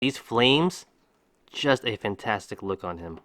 These flames, just a fantastic look on him.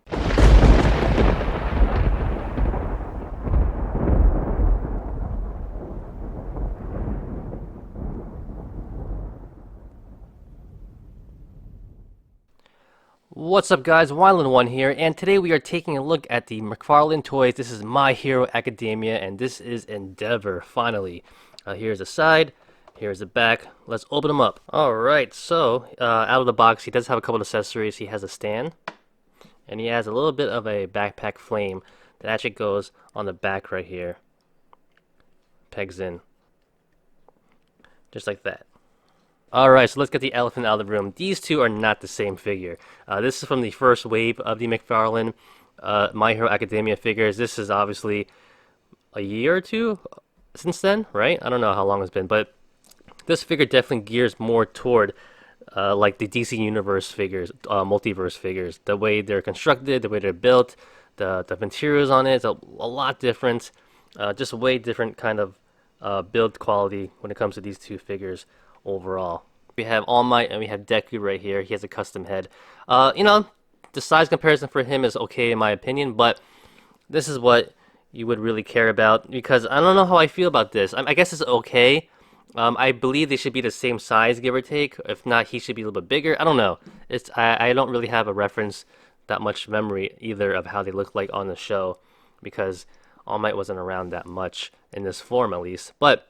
What's up guys, Wyland1 here, and today we are taking a look at the Mcfarlane toys. This is My Hero Academia, and this is Endeavor, finally. Here's the side, here's the back. Let's open them up. Alright, so, out of the box, he does have a couple of accessories. He has a stand, and he has a little bit of a backpack flame that actually goes on the back right here. Pegs in. Just like that. Alright, so let's get the elephant out of the room. These two are not the same figure. This is from the first wave of the Mcfarlane My Hero Academia figures. This is obviously a year or two since then, right? I don't know how long it's been, but this figure definitely gears more toward like the DC Universe figures, multiverse figures. The way they're constructed, the way they're built, the materials on it is a lot different. Just a way different kind of build quality when it comes to these two figures overall. We have All Might and we have Deku right here. He has a custom head. You know, the size comparison for him is okay in my opinion, but this is what you would really care about because I don't know how I feel about this. I guess it's okay. I believe they should be the same size, give or take. If not, he should be a little bit bigger. I don't know. I don't really have a reference, that much memory either of how they look like on the show because All Might wasn't around that much in this form at least. But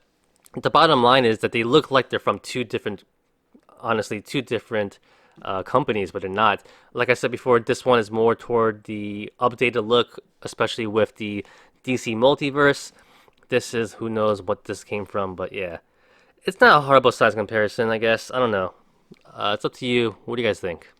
the bottom line is that they look like they're from two different companies, but they're not. Like I said before, this one is more toward the updated look, especially with the DC multiverse. This is, who knows what this came from, but yeah. It's not a horrible size comparison, I guess. I don't know. It's up to you. What do you guys think?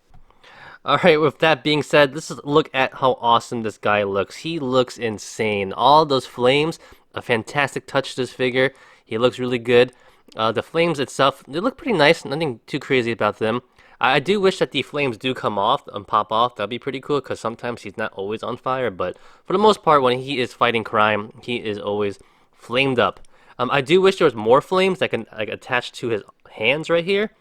Alright, with that being said, let's just look at how awesome this guy looks. He looks insane. All those flames, a fantastic touch to this figure. He looks really good. The flames itself, they look pretty nice. Nothing too crazy about them. I do wish that the flames do come off and pop off. That'd be pretty cool because sometimes he's not always on fire. But for the most part, when he is fighting crime, he is always flamed up. I do wish there was more flames that can like attach to his hands right here.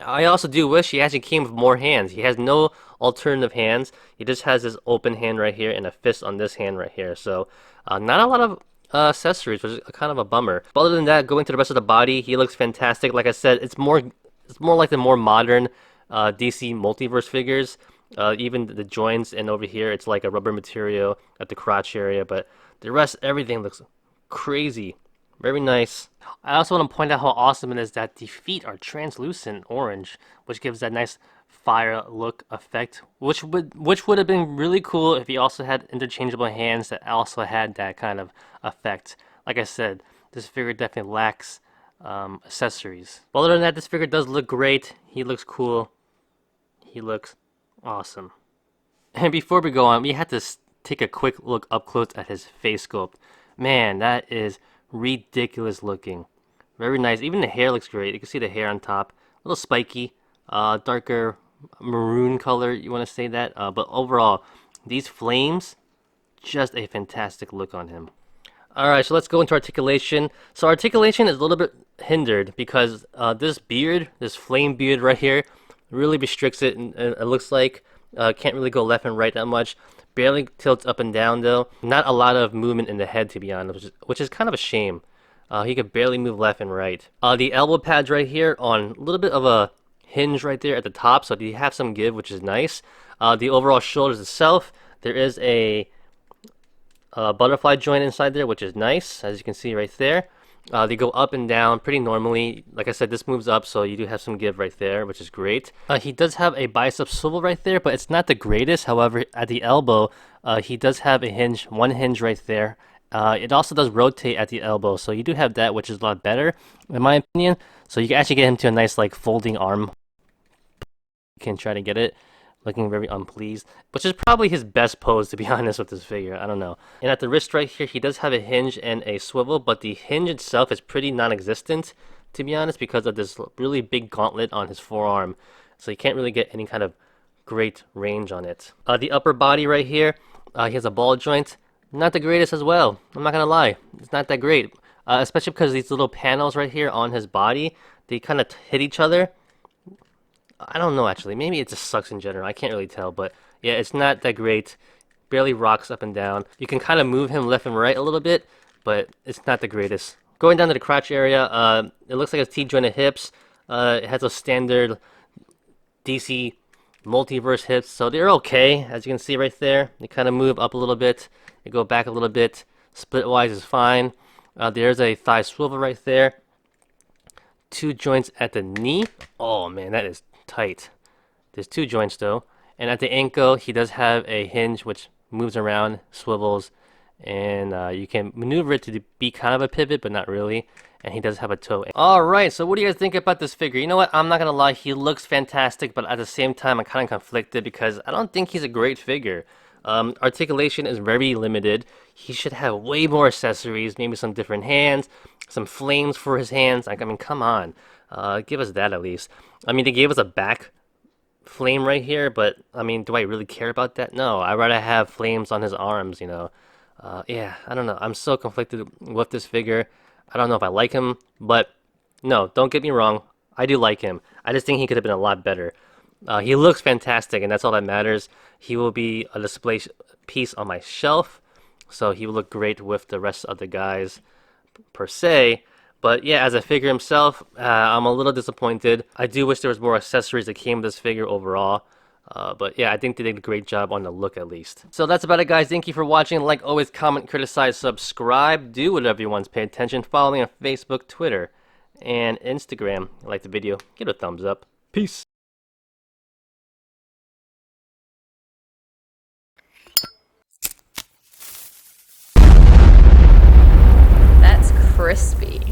I also do wish he actually came with more hands. He has no alternative hands. He just has his open hand right here and a fist on this hand right here. So not a lot of accessories, which is kind of a bummer. But other than that, going to the rest of the body, he looks fantastic. Like I said, it's more like the more modern DC multiverse figures. Even the joints and over here, it's like a rubber material at the crotch area. But the rest, everything looks crazy. Very nice. I also want to point out how awesome it is that the feet are translucent orange, which gives that nice fire look effect, which would have been really cool if he also had interchangeable hands that also had that kind of effect. Like I said, this figure definitely lacks accessories. But other than that, this figure does look great. He looks cool. He looks awesome. And before we go on, we had to take a quick look up close at his face sculpt. Man, that is ridiculous looking. Very nice. Even the hair looks great. You can see the hair on top. A little spiky. Darker maroon color, you want to say that. But overall, these flames, just a fantastic look on him. Alright, so let's go into articulation. So articulation is a little bit hindered because this beard, this flame beard right here, really restricts it. And it looks like can't really go left and right that much. Barely tilts up and down though. Not a lot of movement in the head, to be honest, which is kind of a shame. He could barely move left and right. The elbow pads right here on a little bit of a hinge right there at the top, so you have some give, which is nice. The overall shoulders itself, there is a butterfly joint inside there, which is nice, as you can see right there. They go up and down pretty normally. Like I said, this moves up, so you do have some give right there, which is great. He does have a bicep swivel right there, but it's not the greatest. However, at the elbow, he does have a hinge, one hinge right there. It also does rotate at the elbow, so you do have that, which is a lot better, in my opinion. So you can actually get him to a nice, like, folding arm. You can try to get it. Looking very unpleased, which is probably his best pose, to be honest, with this figure. I don't know. And at the wrist right here, he does have a hinge and a swivel, but the hinge itself is pretty non-existent, to be honest, because of this really big gauntlet on his forearm. So you can't really get any kind of great range on it. The upper body right here, he has a ball joint. Not the greatest as well. I'm not gonna lie. It's not that great. Especially because these little panels right here on his body, they kind of hit each other. I don't know actually. Maybe it just sucks in general. I can't really tell, but yeah, it's not that great. Barely rocks up and down. You can kind of move him left and right a little bit, but it's not the greatest. Going down to the crotch area, it looks like it's T-jointed hips. It has a standard DC multiverse hips, so they're okay. As you can see right there, they kind of move up a little bit. They go back a little bit. Split-wise is fine. There's a thigh swivel right there. Two joints at the knee. Oh man, that is tight. There's two joints though. And at the ankle, he does have a hinge which moves around, swivels, and you can maneuver it to be kind of a pivot, but not really. And he does have a toe. Alright, so what do you guys think about this figure? You know what, I'm not gonna lie, he looks fantastic, but at the same time, I'm kind of conflicted because I don't think he's a great figure. Articulation is very limited. He should have way more accessories, maybe some different hands, some flames for his hands. Like, I mean, come on. Give us that at least. I mean, they gave us a back flame right here, but I mean, do I really care about that? No, I'd rather have flames on his arms, you know. Yeah, I don't know. I'm so conflicted with this figure. I don't know if I like him, but no, don't get me wrong. I do like him. I just think he could have been a lot better. He looks fantastic, and that's all that matters. He will be a display piece on my shelf, so he will look great with the rest of the guys per se. But yeah, as a figure himself, I'm a little disappointed. I do wish there was more accessories that came with this figure overall. But yeah, I think they did a great job on the look at least. So that's about it, guys. Thank you for watching. Like always, comment, criticize, subscribe. Do whatever you want to pay attention. Follow me on Facebook, Twitter, and Instagram. Like the video, give it a thumbs up. Peace. That's crispy.